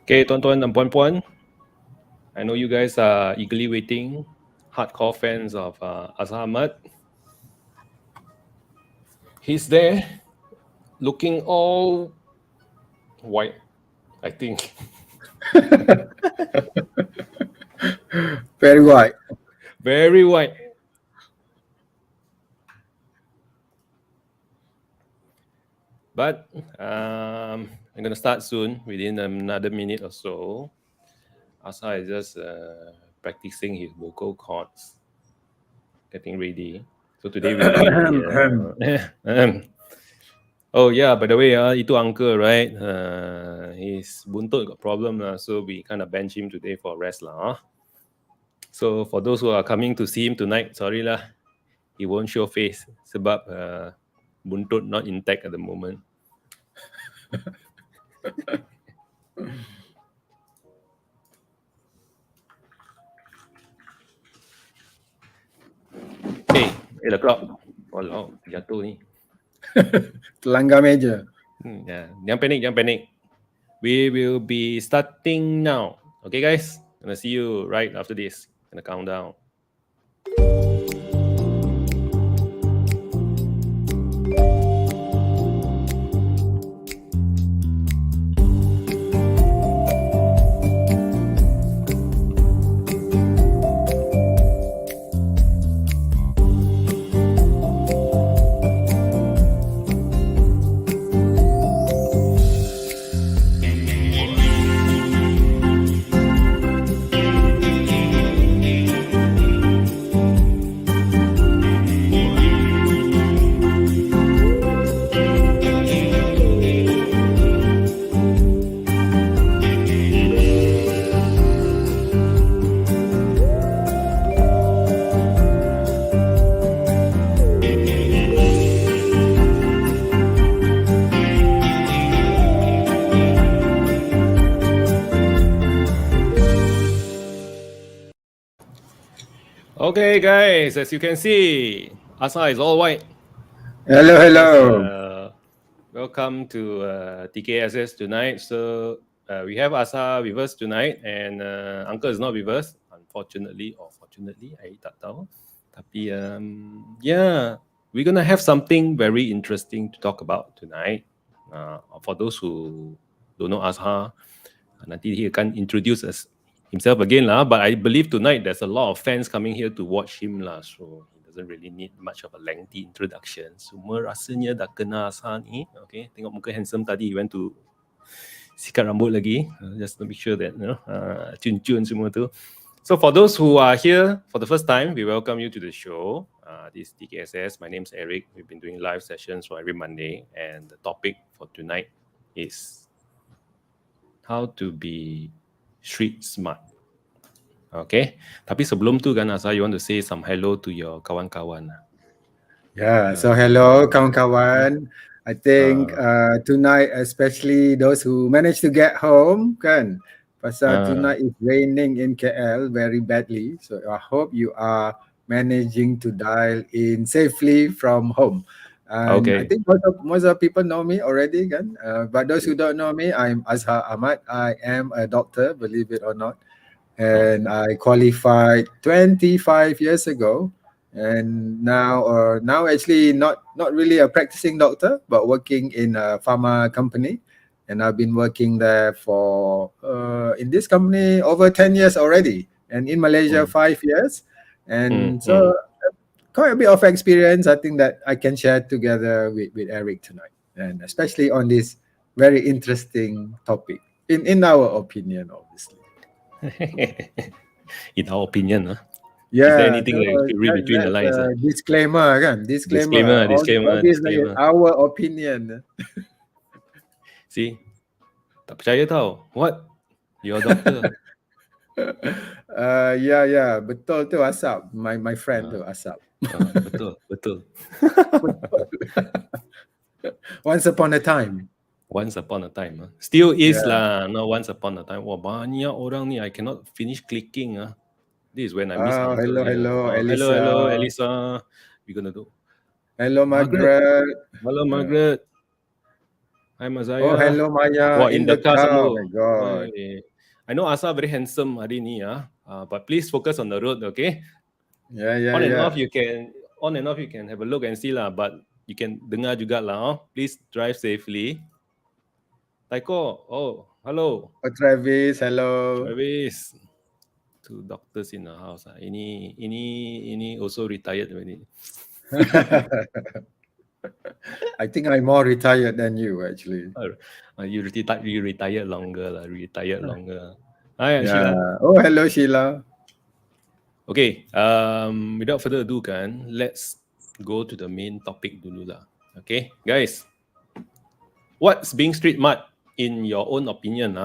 Okay, tuan-tuan dan puan-puan, I know you guys are eagerly waiting, hardcore fans of Azhar Ahmad. He's there, looking all white, I think. Very white. Very white. But I'm going to start soon, within another minute or so. Azhar is just practicing his vocal cords, getting ready. So today we'll be... oh yeah, by the way, itu uncle, right? His buntut got problem lah, so we kind of bench him today for rest lah. So for those who are coming to see him tonight, sorry lah, he won't show face sebab buntut not intact at the moment. Hey, 8 o'clock. Walau, jatuh ni. Telanggar meja. Jangan panik. We will be starting now. Okay, guys? Gonna see you right after this. Gonna count down. Okay, guys, as you can see, Azhar is all white. Hello. Welcome to TKSS tonight. So we have Azhar with us tonight, and Uncle is not with us, unfortunately or fortunately, I tak tahu. Tapi yeah, we're gonna have something very interesting to talk about tonight. For those who don't know Azhar, nanti he akan introduce us himself again lah. But I believe tonight there's a lot of fans coming here to watch him lah. So he doesn't really need much of a lengthy introduction. Semua rasanya dah kenal Azhar ni. Okay, tengok muka handsome tadi. He went to sikat rambut lagi. Just to make sure that cun-cun semua tu. So for those who are here for the first time, we welcome you to the show. This is TKSS. My name's Eric. We've been doing live sessions for every Monday. And the topic for tonight is how to be street smart. Okay. Tapi sebelum tu kan, Azhar, you want to say some hello to your kawan-kawan? Yeah, so hello kawan-kawan. I think tonight, especially those who managed to get home, kan? Pasal tonight is raining in KL very badly. So I hope you are managing to dial in safely from home. And Okay. I think most of people know me already, kan? But those who don't know me, I'm Azhar Ahmad. I am a doctor, believe it or not. And I qualified 25 years ago. And now actually not really a practicing doctor, but working in a pharma company. And I've been working there for, in this company, over 10 years already. And in Malaysia, 5 years. And so quite a bit of experience, I think, that I can share together with Eric tonight. And especially on this very interesting topic, in our opinion, obviously. In our opinion, Yeah, is there anything that you read between the lines? Disclaimer, kan? Disclaimer. All this like our opinion. See, tak percaya tau. What? You're a doctor. Yeah. Betul tu Asap. My friend tu Asap. Betul. Once upon a time. Once upon a time. Still is lah. No, once upon a time. Wah, banyak orang ni. I cannot finish clicking. This is when I miss Uncle. Hello, Elisa. Hello, Elisa. We're gonna do. Hello, Margaret. Hello, Margaret. Hi Oh, Mazaya. hello Maya Wah, in in the the car car. Oh semua. my God. I know Asa very handsome hari ni but please focus on the road, okay? Yeah, yeah, On and yeah. off you can have a look and see lah, but you can dengar juga lah. Oh. Please drive safely. Taiko, oh, hello, Oh, Travis, hello. Travis. Two doctors in the house. Ini also retired already. I think I'm more retired than you actually. You retired longer lah. Retired longer. Hi, Yeah. Sheila. Oh, hello Sheila. Okay. Without further ado, let's go to the main topic dulu lah. Okay, guys. What's being street smart in your own opinion?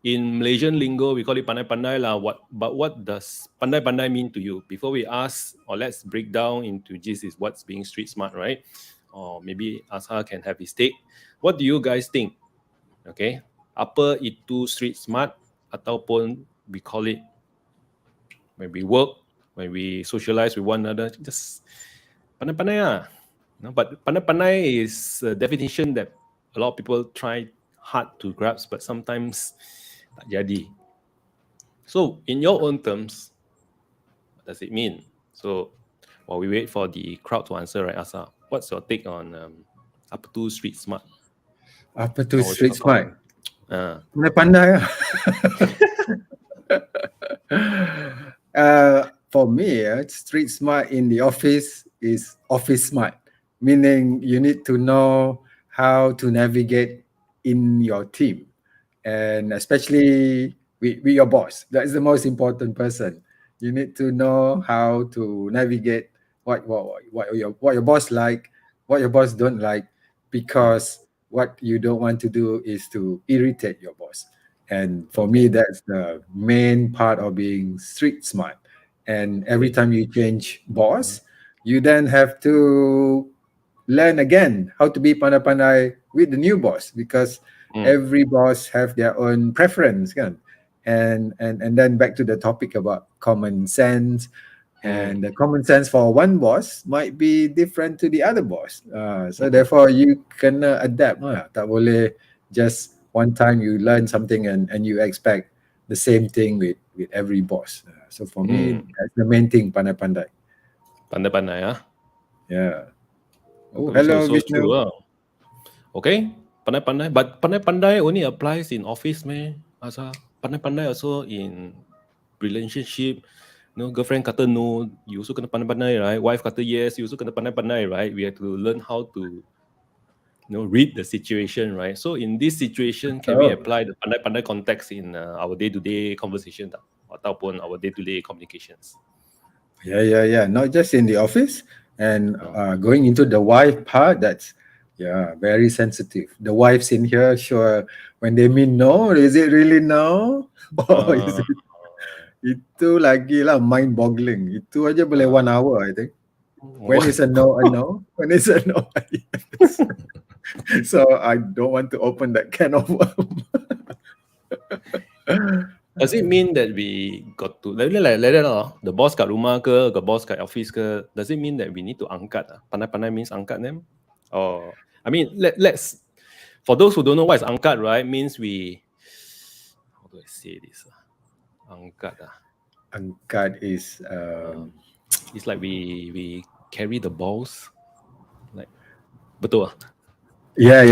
In Malaysian lingo, we call it pandai-pandai lah. But what does pandai-pandai mean to you? Before we ask, or let's break down into this is what's being street smart, right? Or maybe Azhar can have his take. What do you guys think? Okay, apa itu street smart ataupun we call it when we work, when we socialize with one another, just pandai-pandai lah. But pandai-pandai is a definition that a lot of people try hard to grasp, but sometimes tak jadi. So, in your own terms, what does it mean? So, while we wait for the crowd to answer, right, Asa, what's your take on apa tu street smart? Apa tu Or street smart? Uh, Pandai-pandai lah. For me, street smart in the office is office smart, meaning you need to know how to navigate in your team, and especially with your boss. That's the most important person. You need to know how to navigate what your boss like, what your boss don't like, because what you don't want to do is to irritate your boss. And for me, that's the main part of being street smart. And every okay. time you change boss, you then have to learn again how to be pandai-pandai with the new boss, because every boss have their own preference, kan? And then back to the topic about common sense, and the common sense for one boss might be different to the other boss. So therefore, you can adapt. Tak boleh just one time you learn something and you expect the same thing with every boss. So for me, that's the main thing, pandai-pandai. Pandai-pandai, ah. Yeah. Oh, hello, So Vishnu. true. Okay, pandai-pandai. But pandai-pandai only applies in office, man. Asa, pandai-pandai also in relationship. Girlfriend kata no, you also kena pandai-pandai, right? Wife kata yes, you also kena pandai-pandai, right? We have to learn how to, read the situation, right? So in this situation, can we apply the pandai-pandai context in our day-to-day conversation ataupun our day-to-day communications? Yeah. Not just in the office, and going into the wife part, that's very sensitive. The wives in here, sure, when they mean no, is it really no? Or is it, itu lagi lah mind-boggling. Itu aja boleh 1 hour, I think. When is a no a no? When is a no a yes? So I don't want to open that can of worm. Does it mean that we got to like that, the boss kat rumah ke, the boss kat office ke, does it mean that we need to angkat? Pandai-pandai means angkat them? Or I mean, let's for those who don't know what is angkat, right? Means we, how do I say this? Angkat. Angkat is It's like we carry the balls, like betul. yeah.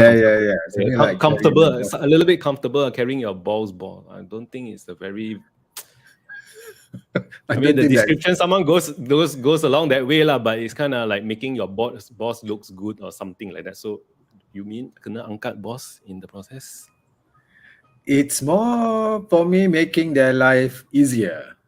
Something like Comfortable, a little bit comfortable carrying your ball. I don't think it's a very. I mean, the description someone goes along that way lah, but it's kind of like making your boss looks good or something like that. So you mean kena angkat boss in the process? It's more for me making their life easier.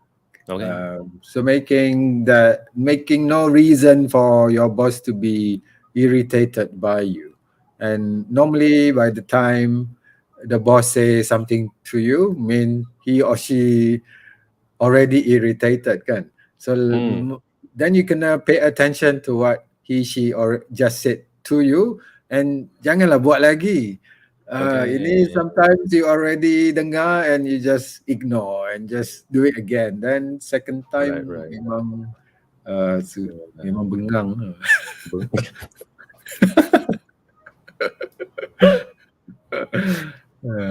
Okay. So making no reason for your boss to be irritated by you. And normally by the time the boss says something to you, mean he or she already irritated, kan? So then you can pay attention to what he she or just said to you, and janganlah buat lagi. Ini sometimes you already dengar and you just ignore and just do it again. Then second time memang memang bengang.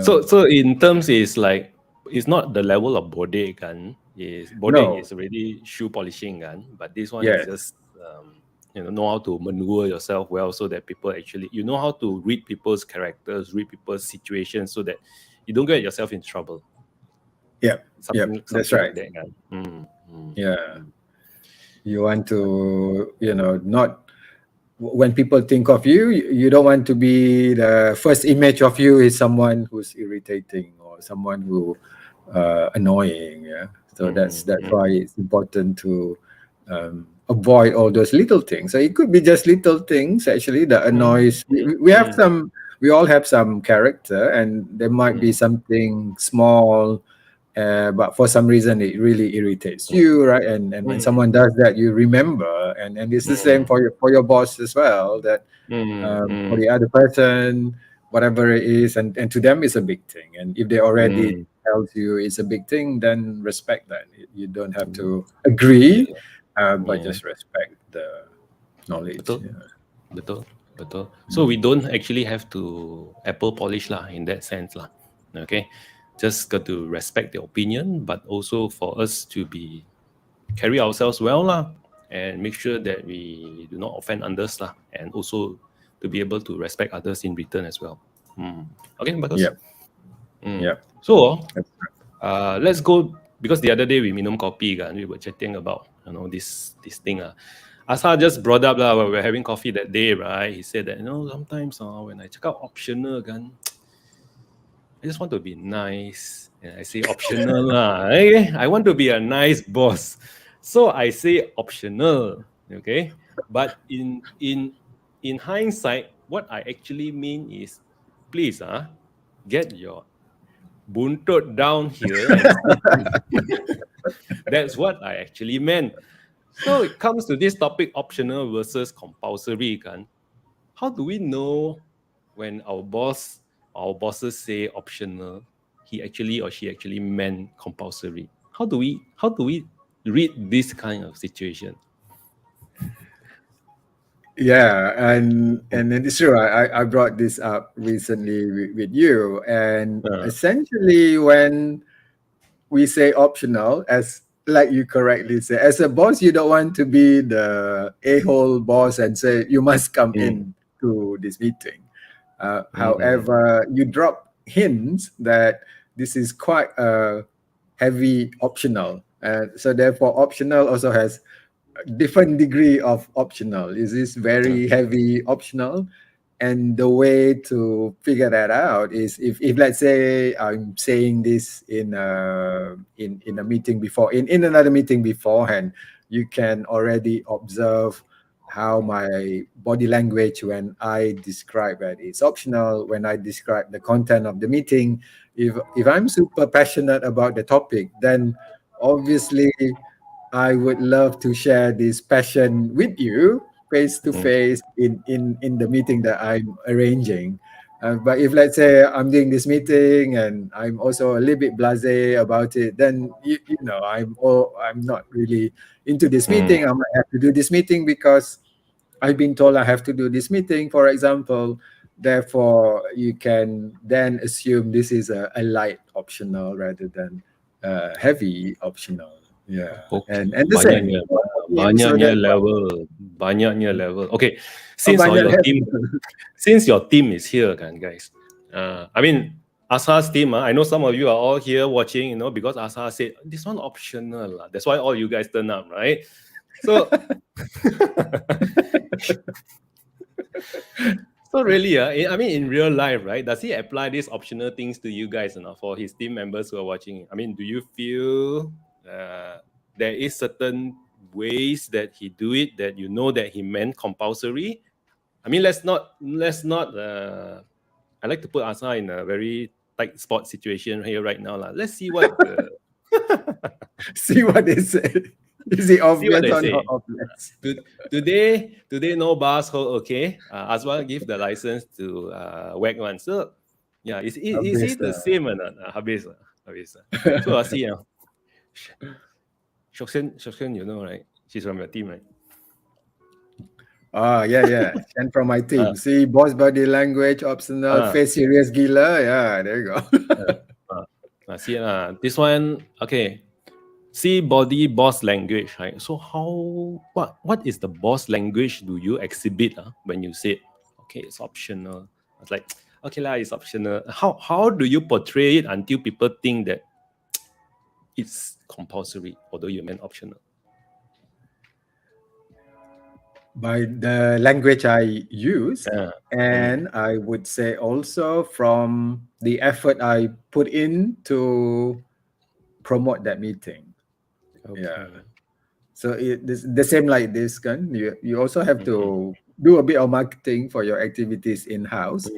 So in terms is like it's not the level of bodek kan. Is bodek No, is already shoe polishing kan, but this one is yes, just know how to maneuver yourself well so that people actually know how to read people's characters, read people's situations so that you don't get yourself in trouble. yep, yep. Something That's something right. like that kan. Yeah, you want to, not when people think of you, you don't want to be the first image of you is someone who's irritating or someone who annoying. Yeah, so that's why it's important to avoid all those little things. So it could be just little things actually that annoys. We have some. We all have some character, and there might be something small, but for some reason it really irritates you, right? And when someone does that, you remember, and it's the same for your boss as well. That for the other person, whatever it is, and to them it's a big thing. And if they already tells you it's a big thing, then respect that. You don't have to agree, but just respect the knowledge. Betul, Yeah. betul, betul. So we don't actually have to apple polish lah in that sense lah. Okay, just got to respect the opinion, but also for us to be carry ourselves well lah, and make sure that we do not offend others lah, and also to be able to respect others in return as well. Okay, bagus. Yep. Yep. So let's go because the other day we minum kopi kan, we were chatting about this thing Azhar just brought up lah when we were having coffee that day, right? He said that sometimes when I check out optional kan, I just want to be nice, and I say optional lah. I want to be a nice boss, so I say optional. Okay, but in hindsight, what I actually mean is, please get your buntut down here and sit. That's what I actually meant. So it comes to this topic, optional versus compulsory. How do we know when our bosses say optional, he actually or she actually meant compulsory? How do we read this kind of situation? Yeah, and it's true. I brought this up recently with you, and essentially when we say optional, as like you correctly say, as a boss, you don't want to be the a-hole boss and say you must come in to this meeting. However, you drop hints that this is quite a heavy optional, so therefore optional also has different degree of optional. Is this very heavy optional? And the way to figure that out is if let's say I'm saying this in a meeting before, in another meeting beforehand, you can already observe how my body language when I describe that it's optional, when I describe the content of the meeting. If I'm super passionate about the topic, then obviously I would love to share this passion with you face to face in the meeting that I'm arranging. But if let's say I'm doing this meeting and I'm also a little bit blasé about it, then I'm not really into this meeting. I might have to do this meeting because I've been told I have to do this meeting, for example. Therefore, you can then assume this is a light optional rather than heavy optional. Yeah, Okay, and the same. So banyaknya that's why. level, banyaknya level. Okay, Oh, since banyak your team is here, guys. I mean, Azhar's team. I know some of you are all here watching. Because Azhar said this one optional. That's why all you guys turn up, right? So, so really, I mean, in real life, right? Does he apply these optional things to you guys, for his team members who are watching? I mean, do you feel there is certain ways that he do it that that he meant compulsory? I mean, let's not. I like to put Azhar in a very tight spot situation here right now, lah. Let's see what see what they say. Is it see what obvious they or not say. obvious? Today no bars hold okay. Azwar give the license to whack one. So yeah, is he Obvious the same or not? Habis. So I see Shokshen, right? She's from your team, right? Yeah. And from my team. See, boss body language, optional, Ah, face serious gila. Yeah, there you go. see this one, okay. See body boss language, right? So what is the boss language do you exhibit when you say, okay, it's optional? It's like, okay lah, it's optional. How do you portray it until people think that it's compulsory, although you meant optional? By the language I use, Yeah. and I would say also from the effort I put in to promote that meeting. Yeah. Okay. So the same like this, kan? You also have Mm-hmm. to do a bit of marketing for your activities in house,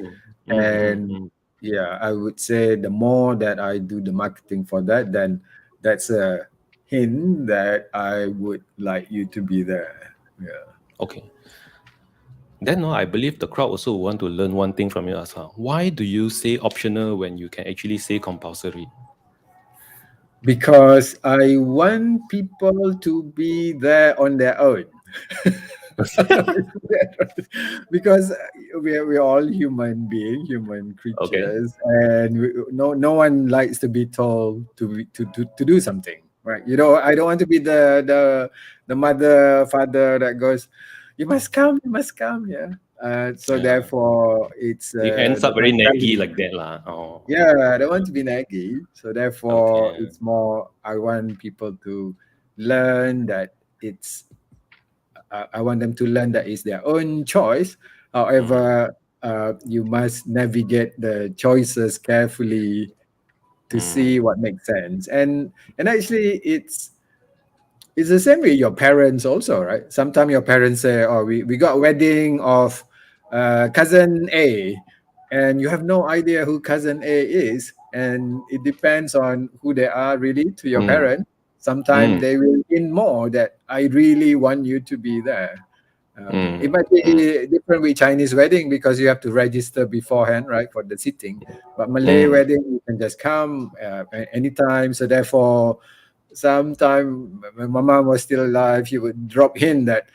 and Mm-hmm. yeah, I would say the more that I do the marketing for that, then that's a hint that I would like you to be there. Yeah. Okay. Then I believe the crowd also want to learn one thing from you as well. Why do you say optional when you can actually say compulsory? Because I want people to be there on their own. Because we're all human beings, human Okay. creatures, and no one likes to be told to do something, right? I don't want to be the mother father that goes, you must come, yeah. So Yeah. therefore, it's It ends the up very naggy mentality. like that lah. Oh. Yeah, I don't want to be naggy. So therefore, Okay. it's more. I want people to learn that it's. I want them to learn that it's their own choice. Mm. However, you must navigate the choices carefully to see Mm. what makes sense. And actually, it's the same with your parents also, right? Sometimes your parents say, "Oh, we got a wedding of cousin A," and you have no idea who cousin A is, and it depends on who they are really to your Mm. parent. Sometimes Mm. they will in more that I really want you to be there. It Mm. might be different with Chinese wedding because you have to register beforehand, right, for the sitting. But Malay Mm. wedding, you can just come anytime. So therefore, sometime when my mom was still alive, she would drop in that,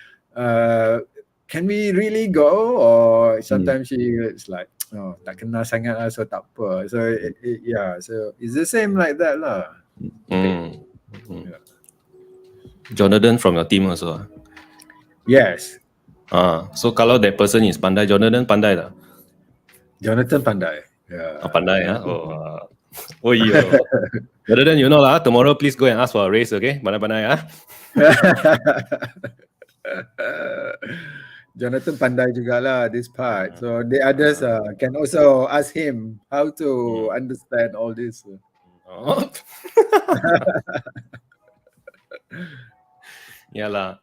can we really go? Or Mm. sometimes she was like, oh, tak kenal sangat lah, so tak apa. So yeah, so it's the same like that lah. I think. Mm. Mm. Yeah. Jonathan from your team also. Yes, So kalau that person is pandai, Jonathan pandai tak? Jonathan pandai. Yeah, Pandai Jonathan Oh, pandai. oh yo. Jonathan, you know lah. Tomorrow, please go and ask for a raise, okay? Pandai Jonathan pandai jugalah this part. So the others can also ask him how to understand all this. Oh. Yeah lah.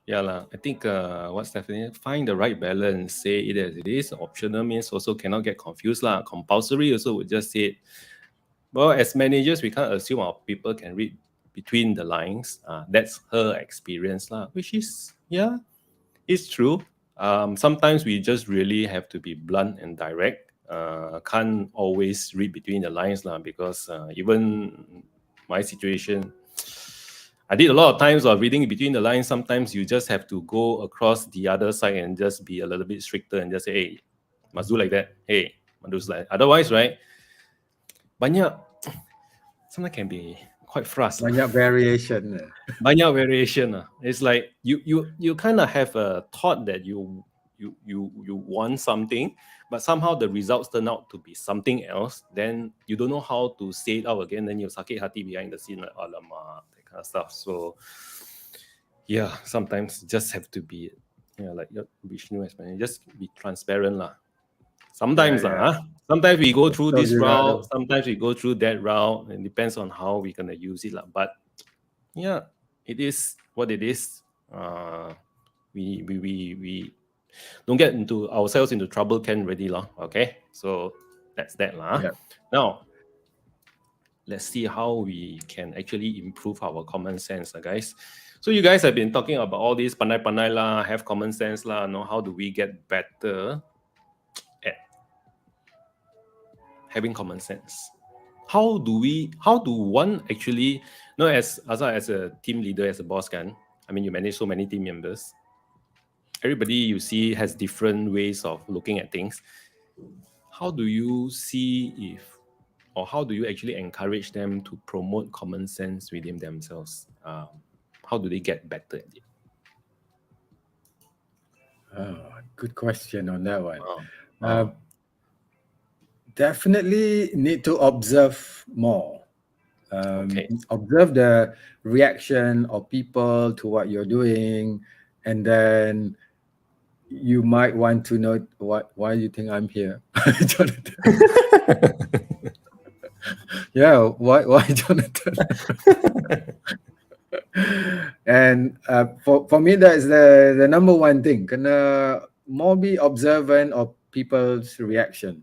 I think what's Stephanie? Find the right balance. Say it as it is. Optional means also cannot get confused lah. Compulsory also would just say it. Well, as managers, we can't assume our people can read between the lines. That's her experience lah, which is it's true. Sometimes we just really have to be blunt and direct. Can't always read between the lines lah, because even my situation, I did a lot of times of reading between the lines. Sometimes you just have to go across the other side and just be a little bit stricter and just say, hey, must do like that. Hey, must do like that. Otherwise, right? Banyak sometimes can be quite fast lah. Banyak variation. Banyak variation lah. It's like you kind of have a thought that you want something, but somehow the results turn out to be something else. Then you don't know how to say it out again. Then you sakit hati behind the scene, like alamak, that kind of stuff. So yeah, sometimes just have to be like Vishnu explained, just be transparent lah. Sometimes Yeah. sometimes we go through Betul this juga tu. route, sometimes we go through that route. It depends on how we're gonna use it lah. But yeah, it is what it is. We don't get into ourselves into trouble can ready lah. Okay, so that's that lah. Yeah. Now let's see how we can actually improve our common sense, guys. So you guys have been talking about all this pandai pandai lah, have common sense lah. Know how do we get better at having common sense? How do one actually, as Azhar, as a team leader, as a boss, I mean, you manage so many team members. everybody you see has different ways of looking at things. How do you see if, or how do you actually encourage them to promote common sense within themselves? How do they get better at it? Oh, good question on that one. Oh, Uh, oh, Definitely need to observe more. okay. Observe the reaction of people to what you're doing, and then you might want to know why you think I'm here, Jonathan. Yeah, why Jonathan? And for me, that is the number one thing. Kena more be observant of people's reaction.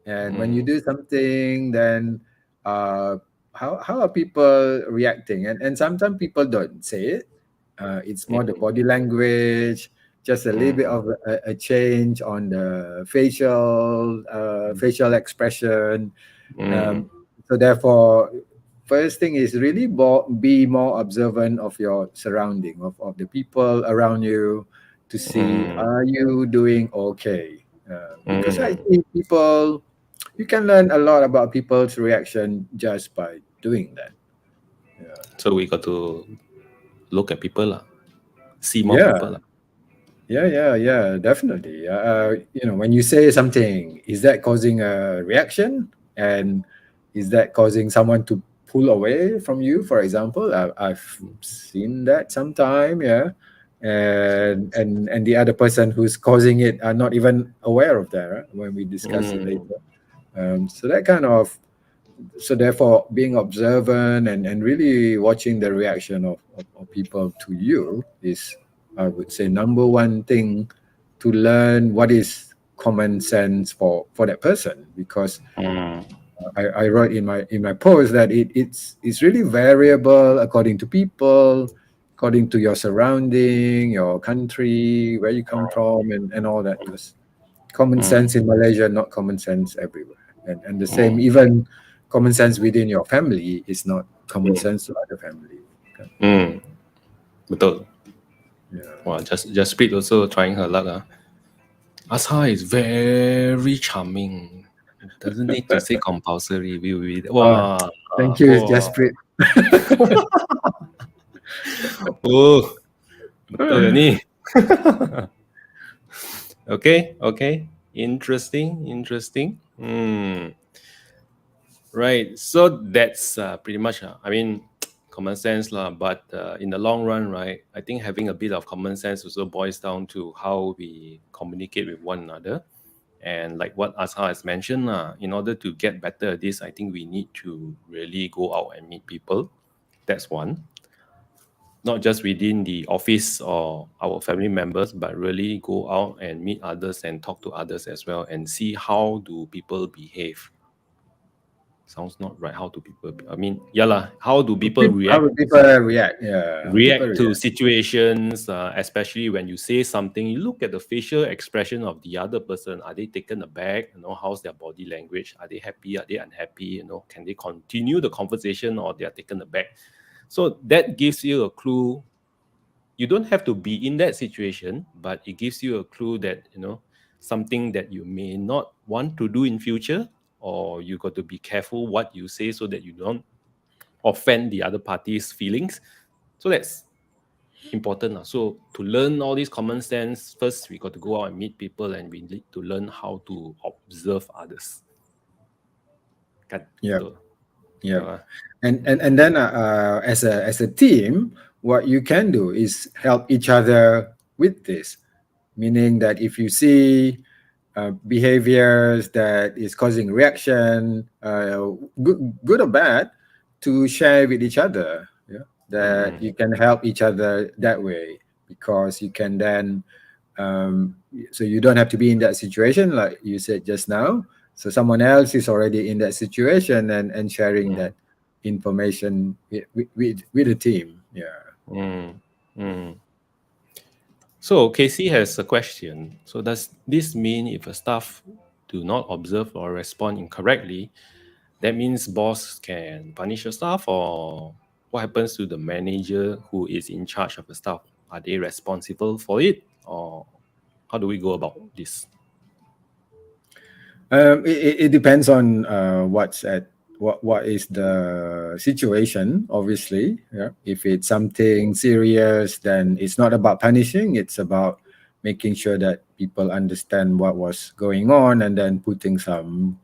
And when you Mm, do something, then uh, how are people reacting? And sometimes people don't say it. It's more the mm, body language, just a little bit mm, of a change on the facial expression. mm, Um, so therefore, first thing is really be more observant of your surrounding, of the people around you, to see mm, are you doing okay. Because I mm. think people, you can learn a lot about people's reaction just by doing that. So we got to look at people, lah. See more Yeah, people, lah. yeah, definitely. When you say something, is that causing a reaction, and is that causing someone to pull away from you? For example, I've seen that sometime. Yeah, and the other person who's causing it are not even aware of that, right? When we discuss it Mm, later. So that kind of so therefore being observant and really watching the reaction of people to you is, I would say, number one thing to learn what is common sense for that person. Because mm, I wrote in my post that it's really variable according to people, according to your surrounding, your country, where you come from, and all that. Because common mm, sense in Malaysia, not common sense everywhere. And the same, mm, even common sense within your family is not common sense to other family. Okay? mm. Betul. Yeah. Wow, just Sprit also trying her luck. Azhar is very charming. Doesn't need to say compulsory. Uh, Wow, Thank you, wow. Jasprit. Oh, betul ya ni. Okay, okay. Interesting, interesting. Right. So that's pretty much, I mean, common sense lah. But in the long run, right, I think having a bit of common sense also boils down to how we communicate with one another. And like what Azhar has mentioned, in order to get better at this, I think we need to really go out and meet people. That's one. Not just within the office or our family members, but really go out and meet others and talk to others as well and see how do people behave. Sounds not right. How do people? I mean, yeah lah. How do people How react? do people react? Yeah, how people React to react? situations, especially when you say something. You look at the facial expression of the other person. Are they taken aback? How's their body language? Are they happy? Are they unhappy? Can they continue the conversation or they are taken aback? So that gives you a clue. You don't have to be in that situation, but it gives you a clue that something that you may not want to do in future, or you got to be careful what you say so that you don't offend the other party's feelings. So that's important. So to learn all these common sense, first we got to go out and meet people, and we need to learn how to observe others. Kan? Yeah, Betul. yeah. Yeah. And then as a team, what you can do is help each other with this. Meaning that if you see behaviors that is causing reaction, good or bad, to share with each other. Yeah, that Mm, you can help each other that way, because you can then, so you don't have to be in that situation like you said just now. So someone else is already in that situation, and sharing mm, that information with the team. Yeah. mm, mm. So Casey has a question. So does this mean if a staff do not observe or respond incorrectly, that means boss can punish your staff, or what happens to the manager who is in charge of the staff? Are they responsible for it, or How do we go about this? It depends on what is the situation. Obviously, yeah. If it's something serious, then it's not about punishing. It's about making sure that people understand what was going on, and then putting some.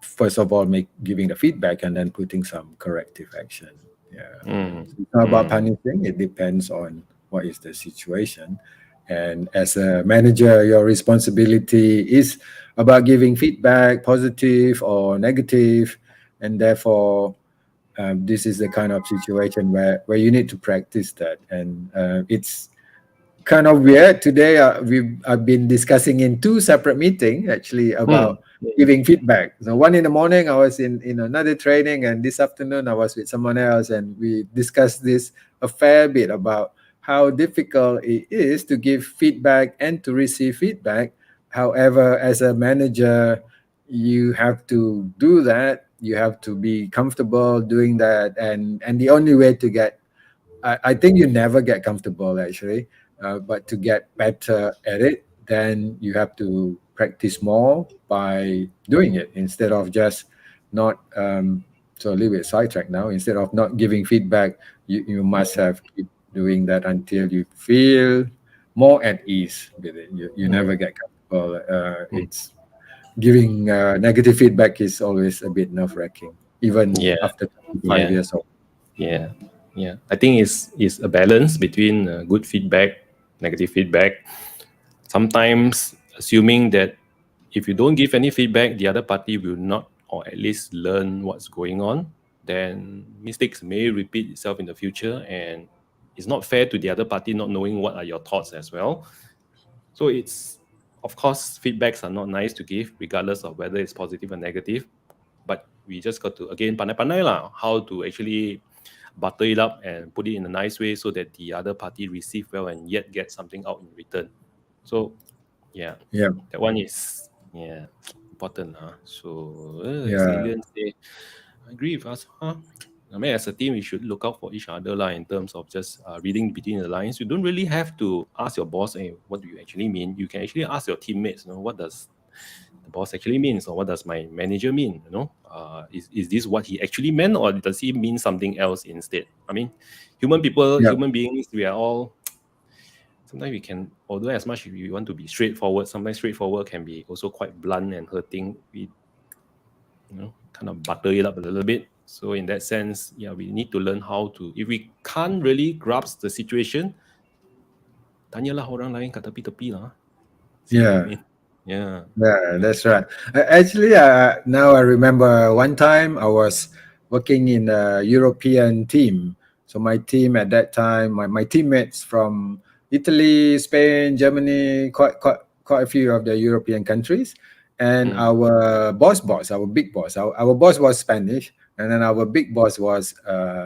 First of all, giving the feedback, and then putting some corrective action. Yeah, Mm, it's not about mm, punishing. It depends on what is the situation. And as a manager, your responsibility is about giving feedback, positive or negative, and therefore, this is the kind of situation where you need to practice that. And it's kind of weird. Today, I've been discussing in two separate meetings actually mm, about giving feedback. So one in the morning, I was in another training, and this afternoon I was with someone else, and we discussed this a fair bit about how difficult it is to give feedback and to receive feedback. However, as a manager, you have to do that. You have to be comfortable doing that, and the only way to get I think you never get comfortable actually, but to get better at it, then you have to practice more by doing it instead of just not. So a little bit sidetracked now. Instead of not giving feedback, you must have keep doing that until you feel more at ease with it. You never mm, get comfortable. mm. It's giving negative feedback is always a bit nerve wracking, even Yeah, after 25 yeah, years old. yeah, yeah. I think it's a balance between good feedback, negative feedback. Sometimes assuming that if you don't give any feedback, the other party will not, or at least learn what's going on, then mistakes may repeat itself in the future, and it's not fair to the other party not knowing what are your thoughts as well. So it's, of course, feedbacks are not nice to give, regardless of whether it's positive or negative. But we just got to again pandai-pandai lah, how to actually butter it up and put it in a nice way so that the other party receive well and yet get something out in return. So yeah, Yeah, that one is important. So yeah, resilience. I agree with us. I mean, as a team, we should look out for each other lah, in terms of just reading between the lines. You don't really have to ask your boss, hey, what do you actually mean? You can actually ask your teammates, what does the boss actually means, or what does my manager mean? Is this what he actually meant, or does he mean something else instead? I mean, yeah. human beings, we are all, sometimes we can, although as much as we want to be straightforward, sometimes straightforward can be also quite blunt and hurting. We kind of butter it up a little bit. So in that sense, yeah, we need to learn how to, if we can't really grasp the situation, tanyalah orang lain kat tepi-tepi lah. See what I Yeah, mean? Yeah. yeah, that's right. Actually, now I remember one time I was working in a European team. So my team at that time, my teammates from Italy, Spain, Germany, quite a few of the European countries, and Mm, our our big boss, our boss was Spanish, and then our big boss was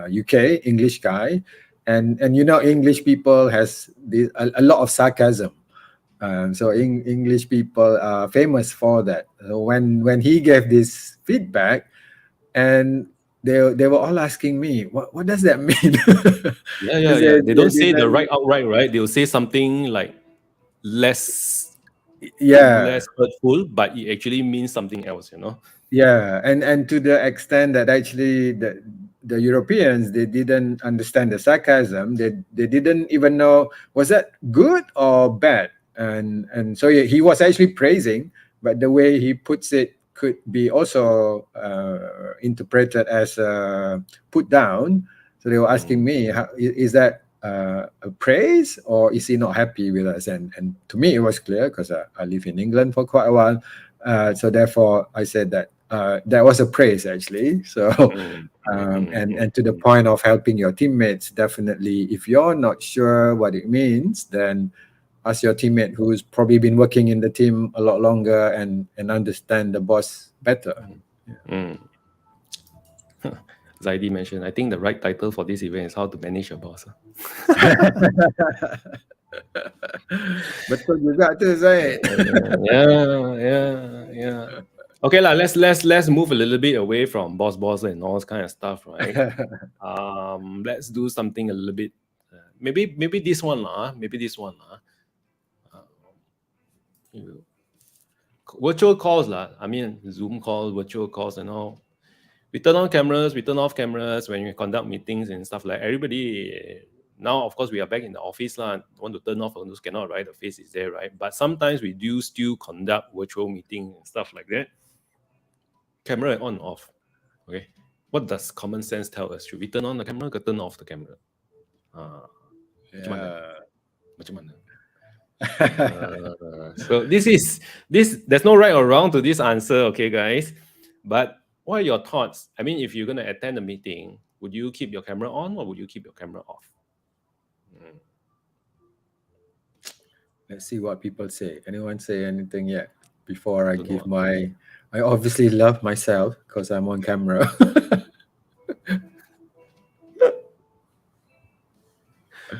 UK English guy, and English people has a lot of sarcasm. So English people are famous for that. So when he gave this feedback, and they were all asking me, what does that mean? yeah, I yeah, yeah. said, They don't say the right outright, right? They'll say something like less yeah, less hurtful, but it actually means something else. yeah, and to the extent that actually the Europeans, they didn't understand the sarcasm. They didn't even know was that good or bad. And so he was actually praising, but the way he puts it could be also interpreted as put down. So they were asking Mm, me, is that a praise, or is he not happy with us? And to me, it was clear because I live in England for quite a while. So therefore, I said that that was a praise actually. So, mm, mm, mm, and to the point of helping your teammates, definitely, if you're not sure what it means, then ask your teammate who's probably been working in the team a lot longer and understand the boss better. mm, mm. Zaidi mentioned, I think the right title for this event is how to manage your boss. Betul juga tu, Zaid. Yeah, yeah, yeah. Okay lah, let's move a little bit away from boss and all this kind of stuff, right? Let's do something a little bit. Maybe this one lah. Maybe this one lah. You, virtual calls lah. I mean, Zoom calls, virtual calls, and all. We turn on cameras, we turn off cameras when we conduct meetings and stuff like everybody. Now, of course, we are back in the office lah. Want to turn off on those cannot, right? The face is there, right? But sometimes we do still conduct virtual meetings and stuff like that. Camera on, off. Okay. What does common sense tell us? Should we turn on the camera or turn off the camera? Macam mana? Macam mana? So this. There's no right or wrong to this answer, okay, guys. But what are your thoughts? I mean, if you're gonna attend a meeting, would you keep your camera on or would you keep your camera off? Let's see what people say. Anyone say anything yet before I Don't give know. my? I obviously love myself because I'm on camera.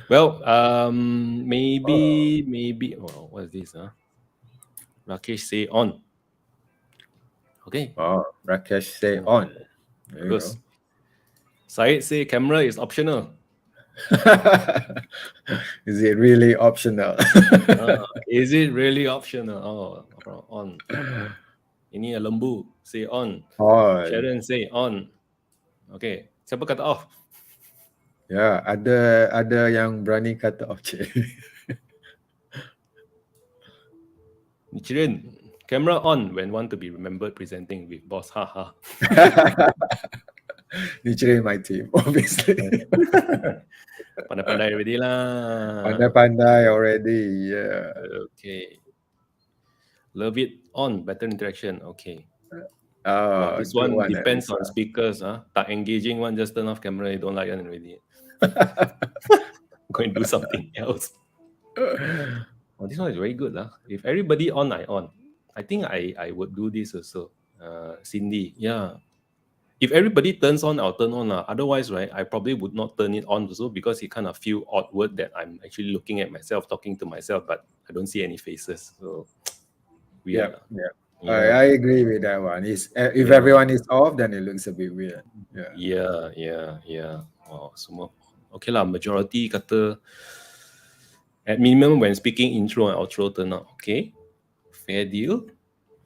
Well, maybe. Oh, what is this? Rakesh say on. Okay. Oh, Rakesh say on. There you go. Syed say camera is optional. Is it really optional? Is it really optional? Oh, on. Ini lembu say on. On. Sharon say on. Okay. Siapa kata off? Ya, ada yang berani kata off. Nichiren, camera on when want to be remembered presenting with boss. Haha. Nichiren my team, obviously. Pandai-pandai already lah. Pandai-pandai already, yeah. Okay. Love it on, better interaction. Okay. This good one depends Lisa. on speakers. Tak engaging one, just turn off camera. You don't like it already. Go and do something else. Oh, this one is very good. If everybody on, I on. I think I would do this also. Cindy, yeah. If everybody turns on, I'll turn on. Otherwise, right, I probably would not turn it on also because it kind of feel awkward that I'm actually looking at myself, talking to myself, but I don't see any faces. So weird. Yeah. I agree with that one. If everyone is off, then it looks a bit weird. Yeah. Oh, semua. Okay lah, majority kata at minimum when speaking intro and outro turn out. Okay. Fair deal.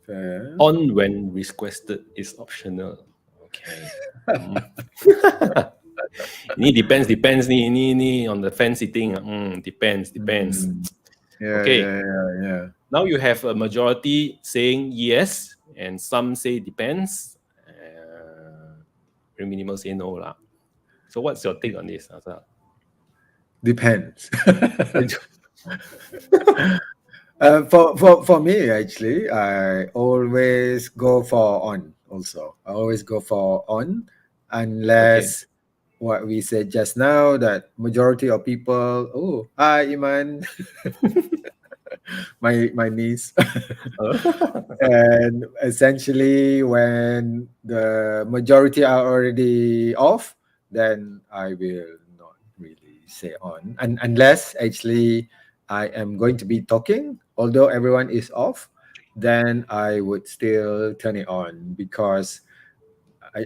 Fair. On when requested is optional. Okay. Ini depends ni. Ini on the fan sitting. Depends. Okay. Yeah. Now you have a majority saying yes, and some say depends. Very minimal say no lah. So what's your take on this, Azhar? Depends. For me, actually, I always go for on. Also, I always go for on, unless what we said just now, that majority of people. Oh, hi, Iman. my niece. And essentially, when the majority are already off, then I will not really say on, and unless actually I am going to be talking, although everyone is off, then I would still turn it on, because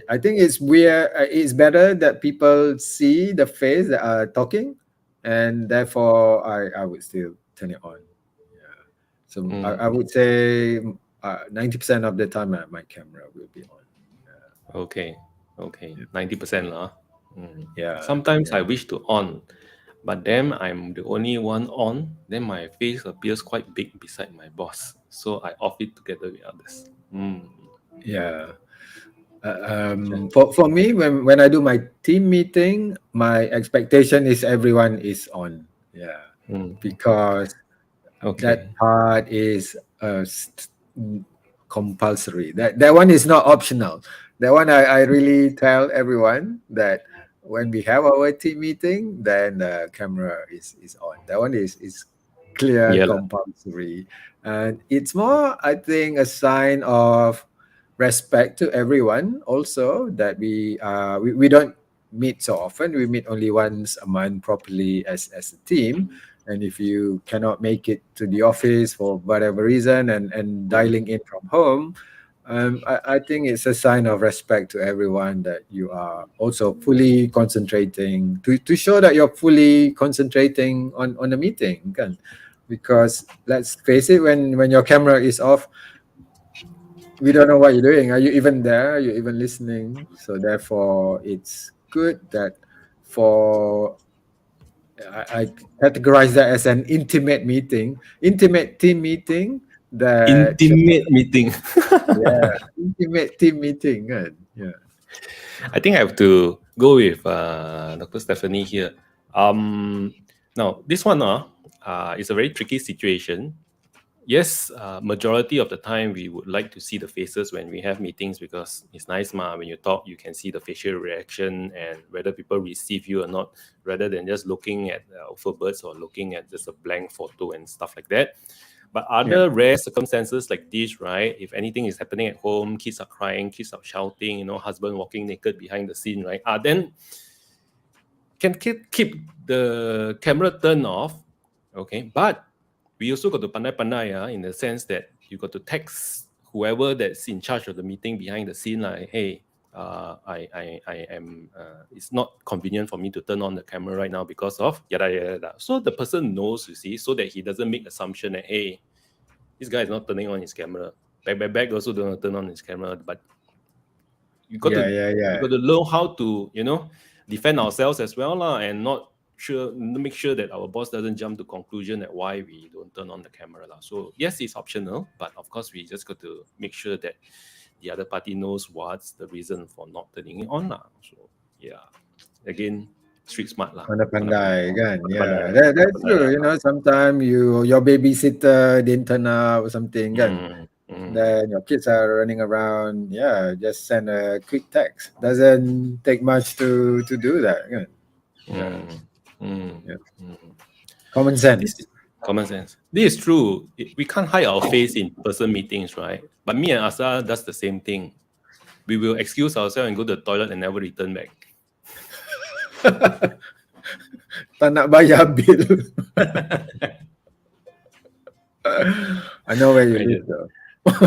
I think it's weird. It's better that people see the face that are talking, and therefore I would still turn it on. Yeah. So I would say 90% of the time my camera will be on. Yeah. Okay. 90% lah. Yeah. Sometimes I wish to on, but then I'm the only one on. Then my face appears quite big beside my boss, so I off it together with others. Yeah. For me, when I do my team meeting, my expectation is everyone is on. Yeah. Because that part is compulsory. That one is not optional. That one I really tell everyone that when we have our team meeting, then the camera is on. That one is clear, compulsory. And it's more, I think, a sign of respect to everyone also, that we don't meet so often. We meet only once a month properly as a team. And if you cannot make it to the office for whatever reason and dialing in from home, I think it's a sign of respect to everyone that you are also fully concentrating, to show that you're fully concentrating on the meeting. because let's face it, when your camera is off, we don't know what you're doing. Are you even there? Are you even listening? So therefore, it's good that for I categorize that as an intimate meeting, intimate team meeting. That Intimate meeting. yeah, intimate team meeting, kan? Yeah. I think I have to go with Dr. Stephanie here. Now, this one is a very tricky situation. Yes, majority of the time we would like to see the faces when we have meetings because it's nice when you talk you can see the facial reaction and whether people receive you or not, rather than just looking at alphabets or looking at just a blank photo and stuff like that. But other rare circumstances like this, right? If anything is happening at home, kids are crying, kids are shouting, husband walking naked behind the scene, right? Then can keep the camera turned off, okay? But we also got to pandai in the sense that you got to text whoever that's in charge of the meeting behind the scene, like, hey, I am. It's not convenient for me to turn on the camera right now because of yada yada yada. So the person knows, you see, so that he doesn't make assumption that hey, this guy is not turning on his camera. Back also don't turn on his camera, but you got to learn how to defend ourselves as well and not make sure that our boss doesn't jump to conclusion that why we don't turn on the camera So yes, it's optional, but of course we just got to make sure that the other party knows what's the reason for not turning it on So yeah, again, street smart Pandai, kan? Yeah, Pandai. that's true. Sometimes your babysitter didn't turn up or something, kan? Then your kids are running around. Yeah, just send a quick text. Doesn't take much to do that, kan? Yeah. Common sense. Common sense. This is true. We can't hide our face in person meetings, right? But me and Asa does the same thing. We will excuse ourselves and go to the toilet and never return back. Tak nak bayar bill. I know where you live though.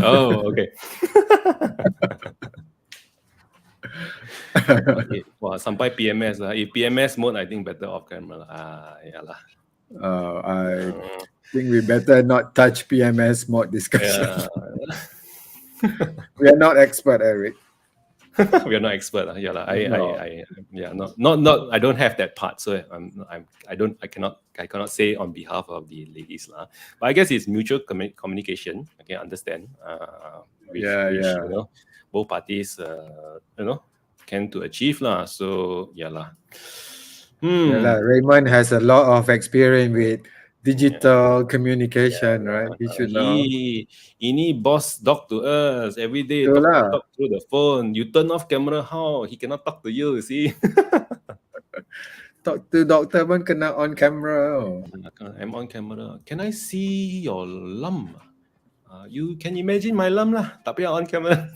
Oh, okay. Wah, sampai PMS lah. If PMS mode, I think better off camera lah. Yeah lah. I think we better not touch PMS mode discussion. We are not expert, Eric. We are not expert. Yeah lah. Not. I don't have that part, so I cannot say on behalf of the ladies lah. But I guess it's mutual communication. I can understand. Which both parties can to achieve lah. So yeah lah. Raymond has a lot of experience with digital communication, right? He should know. Ini boss talk to us every day. Talk through the phone. You turn off camera, how he cannot talk to you? See. Talk to doctor pun kena on camera. I'm on camera. Can I see your lump? You can imagine my lump lah. Tapi on camera.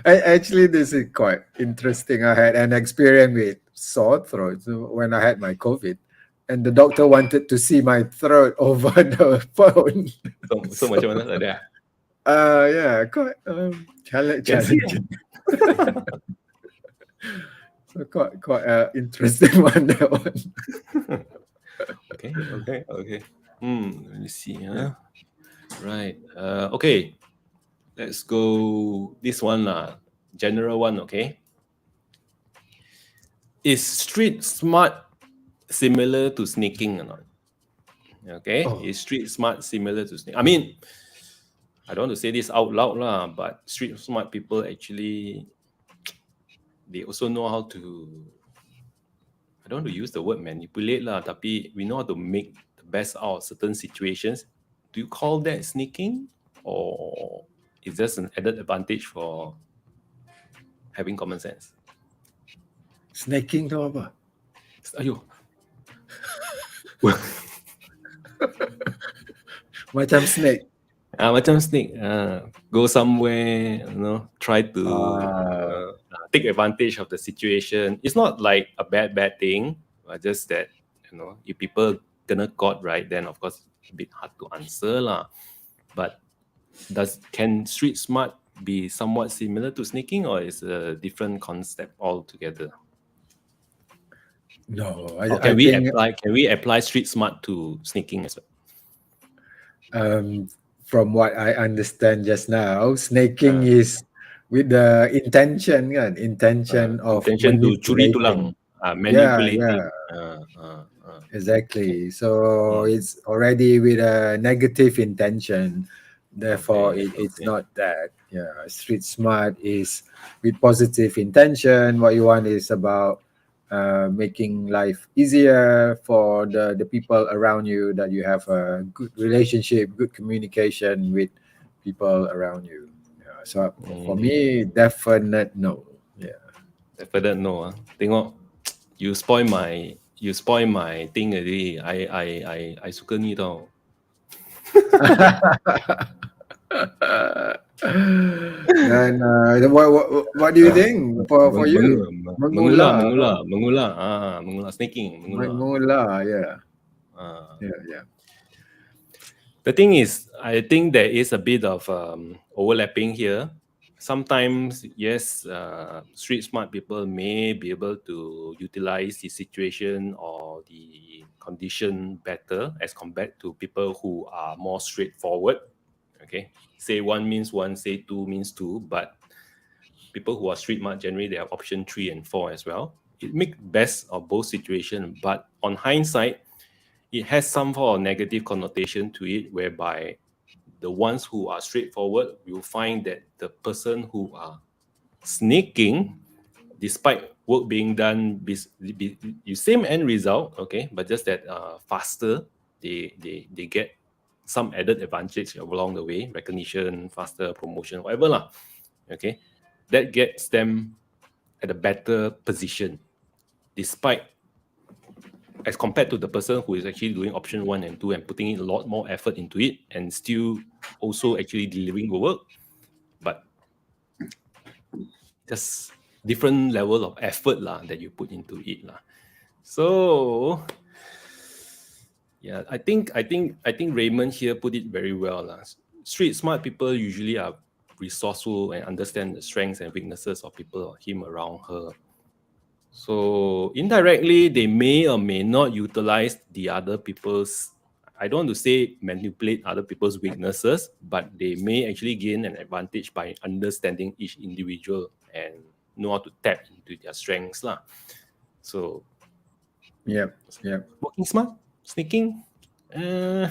Actually, this is quite interesting. I had an experience with sore throat when I had my COVID, and the doctor wanted to see my throat over the phone. So macam mana ada? Yeah, quite challenging. So quite interesting one, that one. Okay. Let me see. Right. Okay. Let's go this one general one, okay? Is street smart similar to sneaking or not? Okay, Is street smart similar to sneaking? I mean, I don't want to say this out loud but street smart people actually, they also know how to, I don't want to use the word manipulate tapi we know how to make the best out of certain situations. Do you call that sneaking, or is just an added advantage for having common sense? Snaking tu apa? Ayo. Macam snake. Macam snake. Go somewhere, try to take advantage of the situation. It's not like a bad thing, but just that, if people kena caught, right, then of course it's a bit hard to answer But can street smart be somewhat similar to sneaking, or is a different concept altogether? No, Or I think can we apply street smart to sneaking as well? from what I understand just now, snaking is with the intention, kan? Intention of Intention to curi tulang, manipulating. Yeah, manipulating. yeah, exactly. So Mm. it's already with a negative intention. Therefore, Okay, it's okay. not that. Yeah, street smart is with positive intention. What you want is about making life easier for the people around you, that you have a good relationship, good communication with people around you. Yeah, so for me, definite no. Yeah. Definite no. Tengok, you spoil my thing already. I suka ni tau. Then what do you think for you? Mengula, apa? Mengular, sneaking, mengular. Mengula, yeah, Ah. yeah, yeah. The thing is, I think there is a bit of overlapping here. Sometimes, yes, street smart people may be able to utilize the situation or the condition better as compared to people who are more straightforward. Okay, say one means one, say two means two, but people who are street smart generally they have option 3 and 4 as well. It makes best of both situations, but on hindsight, it has some form of negative connotation to it, whereby the ones who are straightforward will find that the person who are sneaking, despite work being done, you same end result, okay, but just that faster, they get some added advantage along the way, recognition, faster promotion, whatever lah, okay, that gets them at a better position, despite as compared to the person who is actually doing option 1 and 2 and putting in a lot more effort into it and still also actually delivering the work, but just different level of effort lah that you put into it lah. So yeah, I think Raymond here put it very well lah. Street smart people usually are resourceful and understand the strengths and weaknesses of people or him around her. So indirectly, they may or may not utilize the other people's, I don't want to say manipulate other people's weaknesses, but they may actually gain an advantage by understanding each individual and know how to tap into their strengths lah. So Yep, yep. working smart, sneaking. Do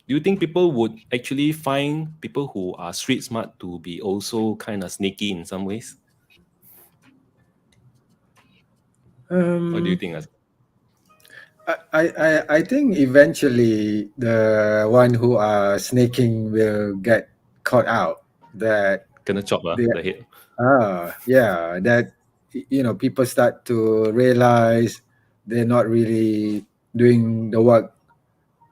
you think people would actually find people who are street smart to be also kind of sneaky in some ways? What do you think? I think eventually the one who are snaking will get caught out. That Kena chop lah, they the head. yeah, that people start to realize they're not really doing the work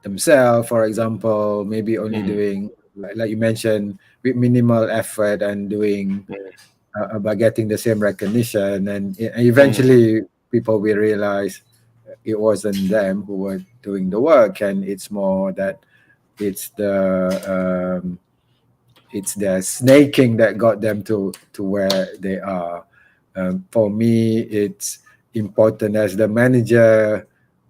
themselves. For example, maybe only doing like you mentioned with minimal effort and doing about getting the same recognition, and eventually people will realize it wasn't them who were doing the work, and it's more that it's the snaking that got them to where they are. For me, it's important as the manager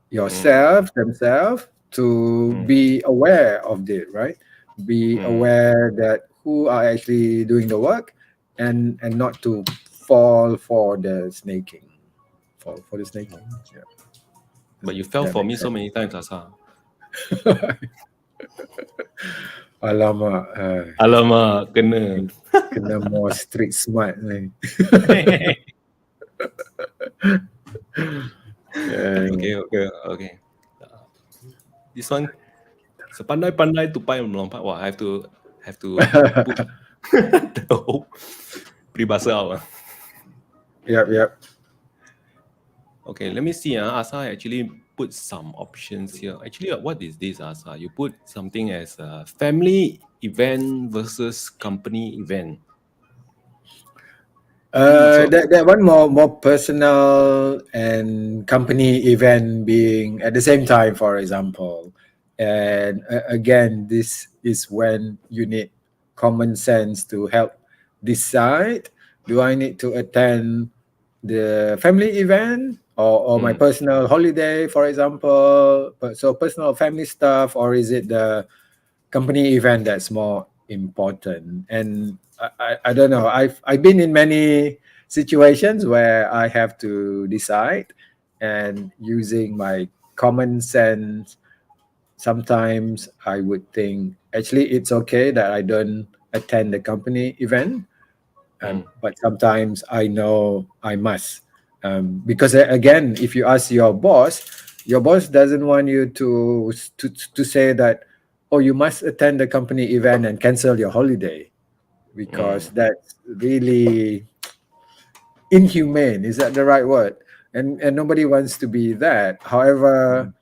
themselves to be aware of it, right? Be aware that who are actually doing the work, and not to fall for the snaking. Fall for the snaking. Yeah. But you fell That for me makes so sense. many times, Azhar. Alamak, Alamak, kena. kena more street smart ni. Okay. This one, sepandai-pandai tupai melompat. Wah, I have to put the whole peribahasa out. Yep. Okay, let me see. Asa actually put some options here. Actually, what is this, Asa? You put something as a family event versus company event. That one more personal and company event being at the same time, for example. And again, this is when you need common sense to help decide, do I need to attend the family event or my personal holiday, for example. But so personal family stuff, or is it the company event that's more important? And I don't know. I've been in many situations where I have to decide, and using my common sense, sometimes I would think actually it's okay that I don't attend the company event, but sometimes I know I must, because again, if you ask your boss doesn't want you to say that, oh, you must attend the company event and cancel your holiday, because that's really inhumane. Is that the right word? And nobody wants to be that. However,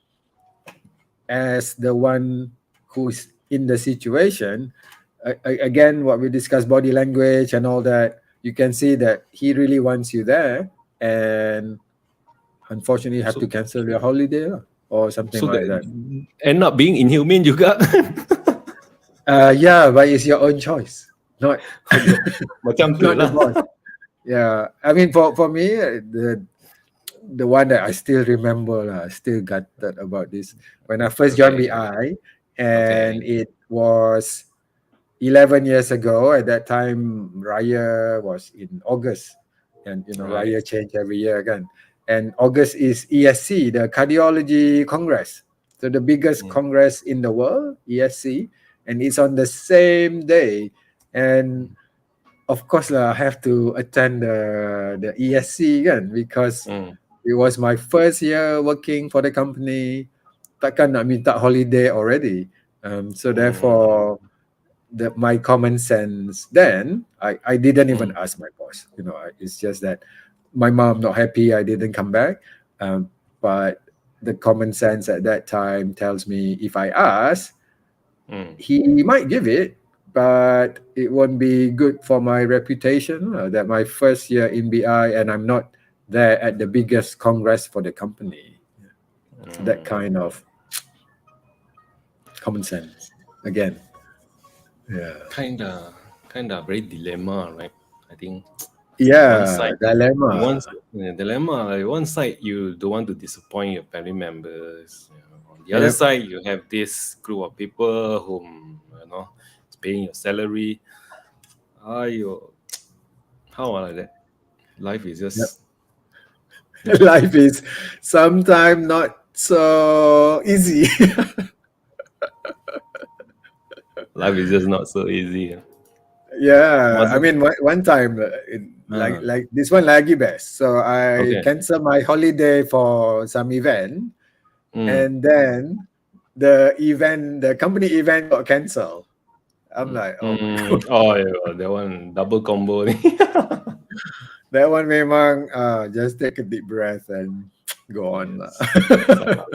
as the one who's in the situation, again, what we discussed, body language and all that, you can see that he really wants you there, and unfortunately you have to So cancel your holiday or something so like that that. end up being inhumane juga. Yeah, but it's your own choice, not Macam tu not the lah. boss. Yeah, I mean, for me, the one that I still remember, still gutted about this, when I first joined Okay. BI, Okay. and it was 11 years ago. At that time, Raya was in August, and Right. Raya change every year again. And August is ESC, the Cardiology Congress, so the biggest congress in the world, ESC, and it's on the same day. And of course, I have to attend the ESC again, because it was my first year working for the company. Takkan nak minta holiday already. So therefore, my common sense then, I didn't even ask my boss. It's just that my mom not happy I didn't come back. But the common sense at that time tells me if I ask, he might give it, but it won't be good for my reputation, that my first year in BI and I'm not there at the biggest congress for the company. That kind of common sense again. Yeah. Kinda very dilemma, right? I think one Yeah, side dilemma. dilemma, like one side you don't want to disappoint your family members. On the other Yep. side, you have this group of people whom is paying your salary. You how like that? Life is Yep. just Life is sometimes not so easy. not so easy. Yeah, I Masa, mean, one time, like this one lagi best. So I okay. cancel my holiday for some event, Mm, and then the company event got cancelled. I'm like, oh my god, Oh yeah, that one double combo. that one memang, just take a deep breath and go on lah. Yes.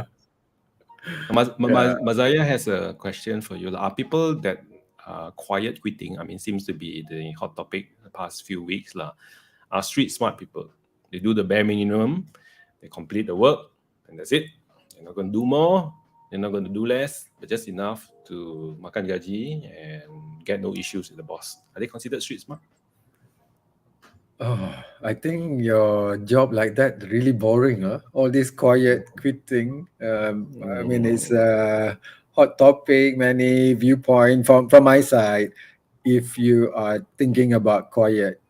Yeah. Mazaya has a question for you. Are people that quiet quitting, I mean, seems to be the hot topic the past few weeks, are street smart people. They do the bare minimum, they complete the work, and that's it. They're not going to do more, they're not going to do less, but just enough to makan gaji and get no issues with the boss. Are they considered street smart? Oh, I think your job like that really boring, huh? All this quiet quitting. I mean, it's a hot topic, many viewpoint from my side. If you are thinking about quiet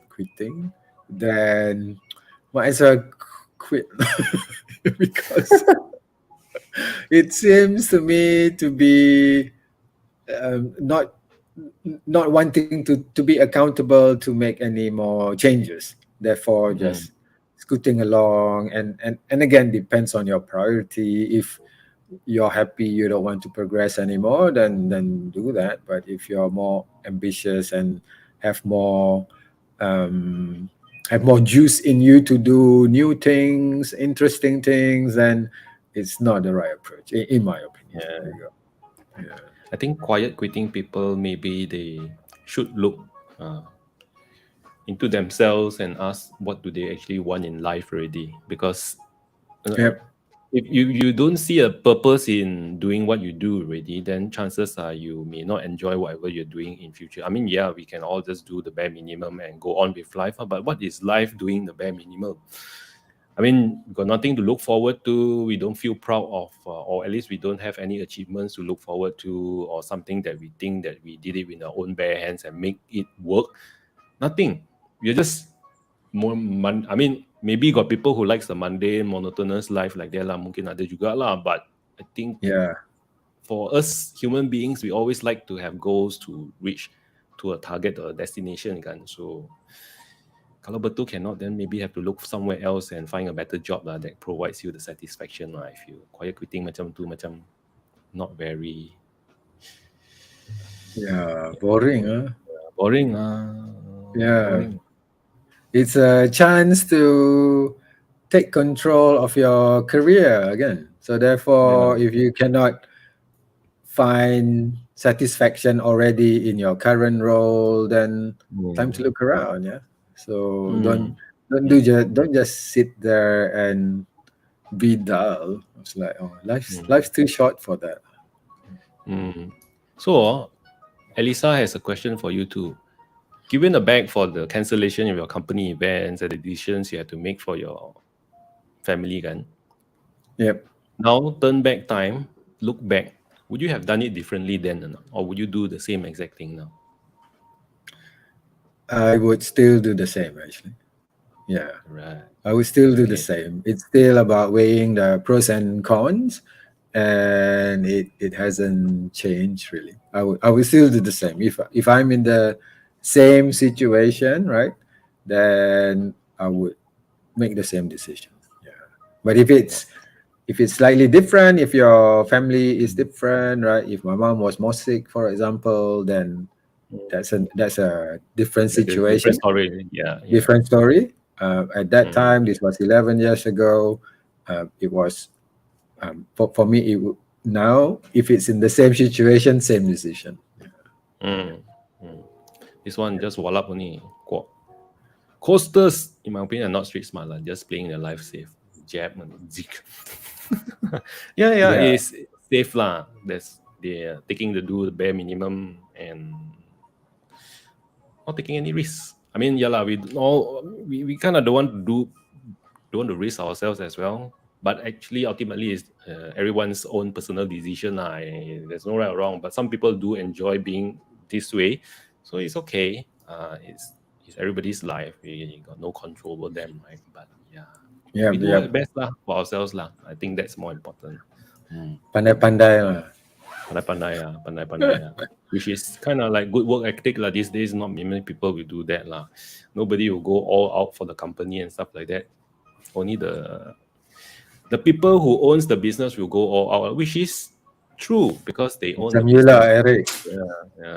quitting, then might as well quit because it seems to me to be, not wanting to be accountable to make any more changes, therefore just scooting along, and again, depends on your priority. If you're happy, you don't want to progress anymore, then do that. But if you're more ambitious and have more have more juice in you to do new things, interesting things, then it's not the right approach, in my opinion. There you Yeah. go. Yeah. I think quiet quitting people, maybe they should look uh, into themselves and ask what do they actually want in life already. Because uh, Yep. if you don't see a purpose in doing what you do already, then chances are you may not enjoy whatever you're doing in future. I mean, yeah, we can all just do the bare minimum and go on with life, but what is life doing the bare minimum? I mean, we got nothing to look forward to. We don't feel proud of, or at least we don't have any achievements to look forward to, or something that we think that we did it with our own bare hands and make it work. Nothing. We're just more. I mean, maybe got people who likes the mundane, monotonous life like that lah. Mungkin ada juga lah. But I think Yeah. for us human beings, we always like to have goals to reach to a target or a destination kan. So kalau betul cannot, then maybe have to look somewhere else and find a better job lah that provides you the satisfaction lah. I feel quiet quitting macam tu macam not very Yeah. Boring, huh? boring lah. Yeah. Boring. It's a chance to take control of your career again. So therefore, if you cannot find satisfaction already in your current role, then time to look around. Yeah. So don't just sit there and be dull. It's like, oh, life's too short for that. So Elisa has a question for you too. Given the bag for the cancellation of your company events and the decisions you had to make for your family kan, Yep. now turn back time, look back, would you have done it differently then or not? Or would you do the same exact thing now? I would still do the same, actually. Yeah. Right. I would still do the same. It's still about weighing the pros and cons, and it hasn't changed really. I would still do the same. If I'm in the same situation, right, then I would make the same decision. Yeah. But if it's slightly different, if your family is different, right? If my mom was more sick, for example, then that's a different situation. Different story. Yeah. Different story. At that time, this was 11 years ago. It was for me. Now, if it's in the same situation, same decision. This one just wallop only. Coasters, in my opinion, are not street smart, just playing their life safe. Jab and zik. Yeah, it's safe lah. They're taking the bare minimum and not taking any risks. I mean, yeah lah, we kind of don't want to risk ourselves as well. But actually, ultimately, it's everyone's own personal decision lah. There's no right or wrong. But some people do enjoy being this way, so it's okay. It's everybody's life. We got no control over them, right? But we do our best lah for ourselves lah. I think that's more important. Pandai-pandai lah. Pandai. Which is kind of like good work ethic lah. These days, not many people will do that lah. Nobody will go all out for the company and stuff like that. Only the people who owns the business will go all out, which is true because they own the business. Lah, Eric.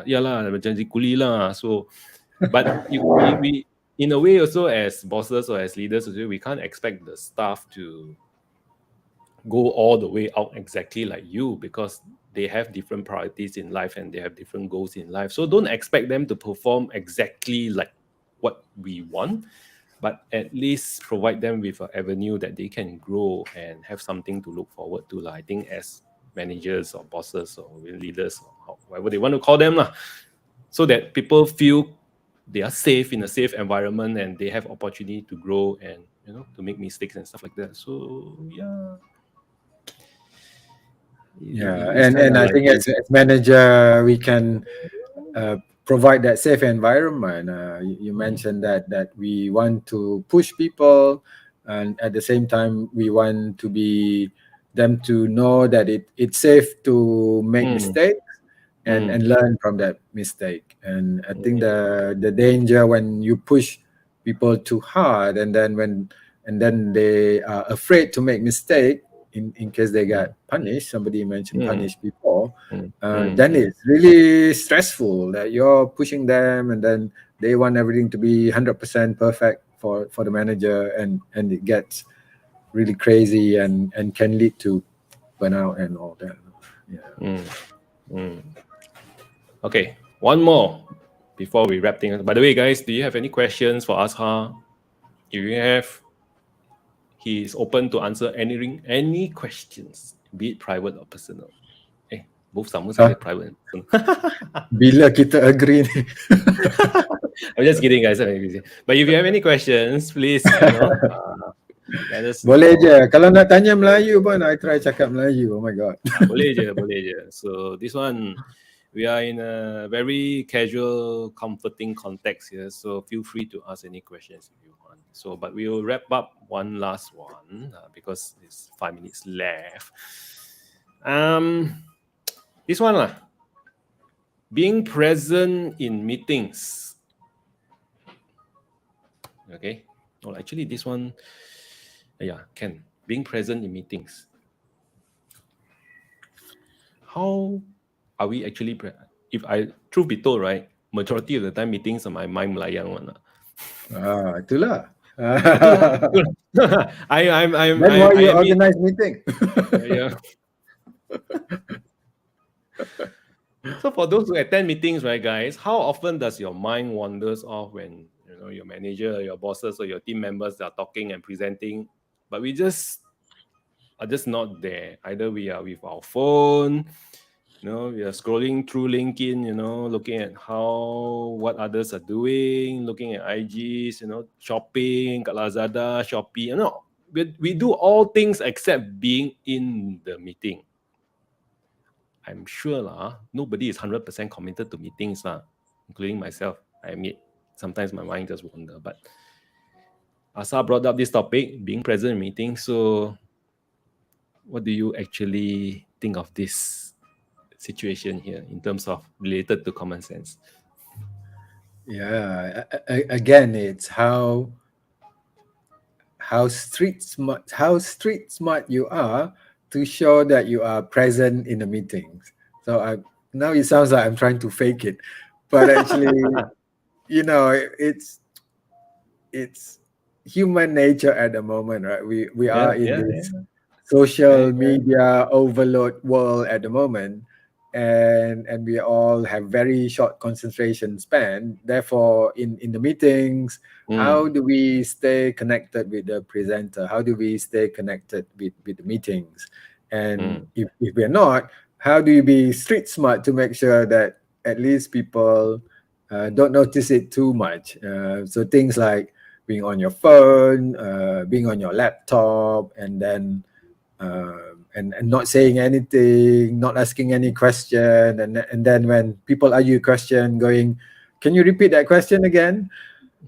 Yeah lah, macam kuli lah. So, but we in a way also as bosses or as leaders, we can't expect the staff to go all the way out exactly like you because they have different priorities in life and they have different goals in life. So don't expect them to perform exactly like what we want, but at least provide them with an avenue that they can grow and have something to look forward to. I think as managers or bosses or leaders or whatever they want to call them, so that people feel they are safe in a safe environment and they have opportunity to grow and to make mistakes and stuff like that. So and I think as manager we can provide that safe environment. You mentioned that we want to push people, and at the same time we want to be them to know that it's safe to make mistakes and learn from that mistake. And I think the danger when you push people too hard and then they are afraid to make mistake in case they got punished. Somebody mentioned punished before. Then it's really stressful that you're pushing them and then they want everything to be 100% perfect for the manager, and it gets really crazy and can lead to burnout and all that. Okay, one more before we wrap things up. By the way, guys, do you have any questions for Azhar? If you have, he is open to answer any questions, be it private or personal. Both sama saja, private and personal. Bila kita agree ni. I'm just kidding, guys. But if you have any questions, please Let us Boleh know. je. Kalau nak tanya Melayu pun, I try cakap Melayu. Oh my God. Boleh je, boleh je. So this one, we are in a very casual, comforting context here. So feel free to ask any questions if you want. So, but we will wrap up one last one because it's 5 minutes left. This one lah. Being present in meetings. Okay. Well, actually, this one, yeah, can being present in meetings. How are we actually? If I truth be told, right, majority of the time meetings are my mind melayang one. Itulah. I'm Then why I you admit, organize meeting? yeah. So for those who attend meetings, right, guys, how often does your mind wanders off when your manager, your bosses, or your team members are talking and presenting, but we just are just not there. Either we are with our phone, we are scrolling through LinkedIn, looking at what others are doing, looking at IGs, shopping, kat Lazada, Shopee, we do all things except being in the meeting. I'm sure nobody is 100% committed to meetings, including myself. I admit, sometimes my mind just wander. But Asa brought up this topic, being present in meetings. So what do you actually think of this situation here in terms of related to common sense? Yeah, again, it's how street smart you are to show that you are present in the meetings. So now it sounds like I'm trying to fake it, but actually, it's human nature at the moment, right? We are in this social media overload world at the moment, and we all have very short concentration span. Therefore, in the meetings, how do we stay connected with the presenter? How do we stay connected with the meetings? And if we're not, how do you be street smart to make sure that at least people don't notice it too much? So things like being on your phone, being on your laptop, and then and not saying anything, not asking any question, and then when people ask you a question, going, "Can you repeat that question again?"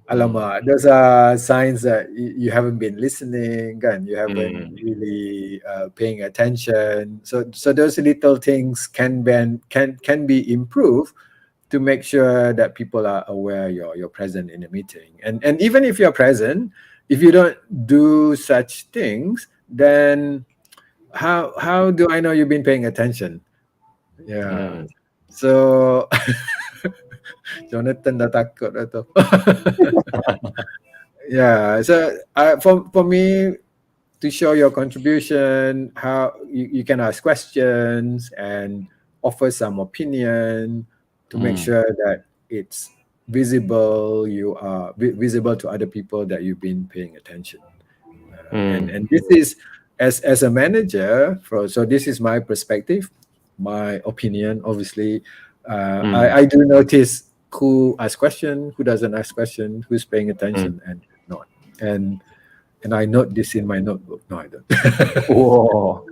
Alamak, those are signs that you haven't been listening, and you haven't really paying attention. So those little things can be improved to make sure that people are aware you're present in a meeting. And even if you're present, if you don't do such things, then how do I know you've been paying attention? Yeah. So Jonathan dah takut dah tu. Yeah. So for me, to show your contribution, how you can ask questions and offer some opinion to make sure that it's visible, you are visible to other people that you've been paying attention. And this is as a manager, so this is my perspective, my opinion. Obviously, I do notice who asks question, who doesn't ask question, who's paying attention and not. And I note this in my notebook. No, I don't. Wow.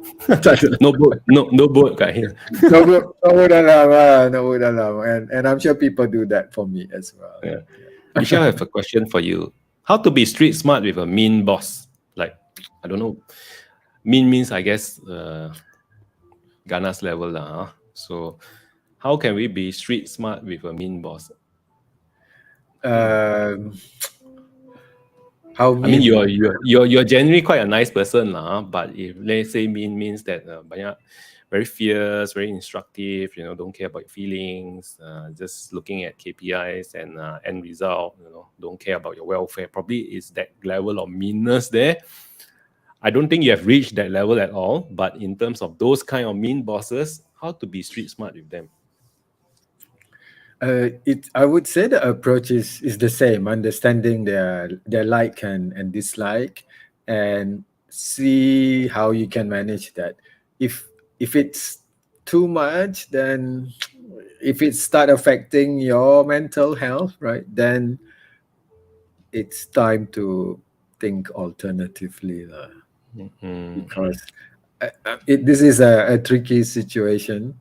no boat kat here. Notebook dalam. And I'm sure people do that for me as well. Yeah. Michelle, I have a question for you. How to be street smart with a mean boss? Like, I don't know. Mean means, I guess, Ghana's level lah. So, how can we be street smart with a mean boss? How I mean, mean? you're generally quite a nice person lah. But if let's say mean means that very fierce, very instructive, don't care about your feelings, just looking at KPIs and end result, don't care about your welfare. Probably is that level of meanness there. I don't think you have reached that level at all. But in terms of those kind of mean bosses, how to be street smart with them? I would say the approach is the same, understanding their like and dislike, and see how you can manage that. If it's too much, then if it start affecting your mental health, right, then it's time to think alternatively, Mm. because this is a tricky situation,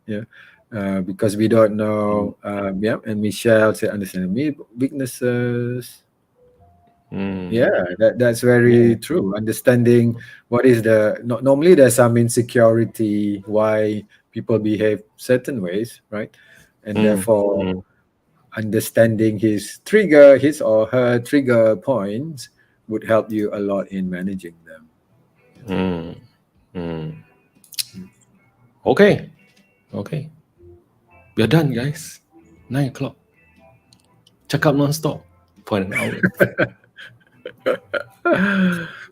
because we don't know. And Michelle said, understand me weaknesses. Yeah, that's very true. Understanding what is normally there's some insecurity why people behave certain ways, right? And therefore, understanding his or her trigger points would help you a lot in managing them. Okay. We are done, guys. 9 o'clock. Cakap non-stop for an hour.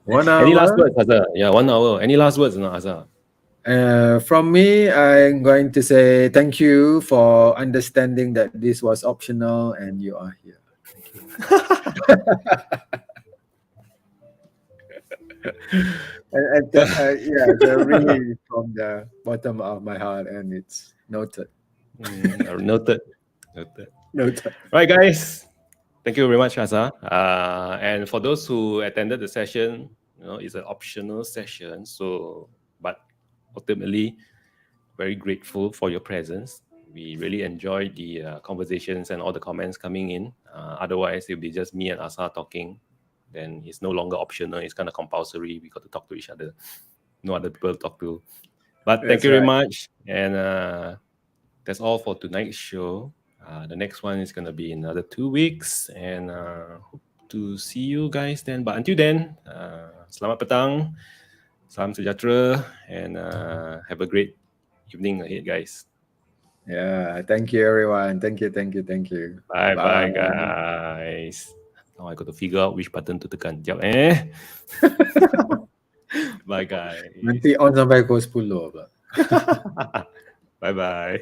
1 Any last hour. words, Azhar? Yeah, 1 hour. Any last words, no, Azhar? From me, I'm going to say thank you for understanding that this was optional and you are here. Thank you. Really from the bottom of my heart, and it's noted. Noted. Noted. Right, guys. Thank you very much, Azhar. And for those who attended the session, it's an optional session. So, but ultimately, very grateful for your presence. We really enjoyed the conversations and all the comments coming in. Otherwise, it'll be just me and Azhar talking. Then it's no longer optional. It's kind of compulsory. We got to talk to each other. No other people to talk to. But thank you very much. And that's all for tonight's show. The next one is going to be in another 2 weeks. And hope to see you guys then. But until then, selamat petang. Salam sejahtera. And have a great evening ahead, guys. Yeah, thank you, everyone. Thank you. Bye, guys. Now I got to figure out which button to tekan. Sekejap, Bye, guys. Nanti on sampai pukul 10 pula. Bye-bye.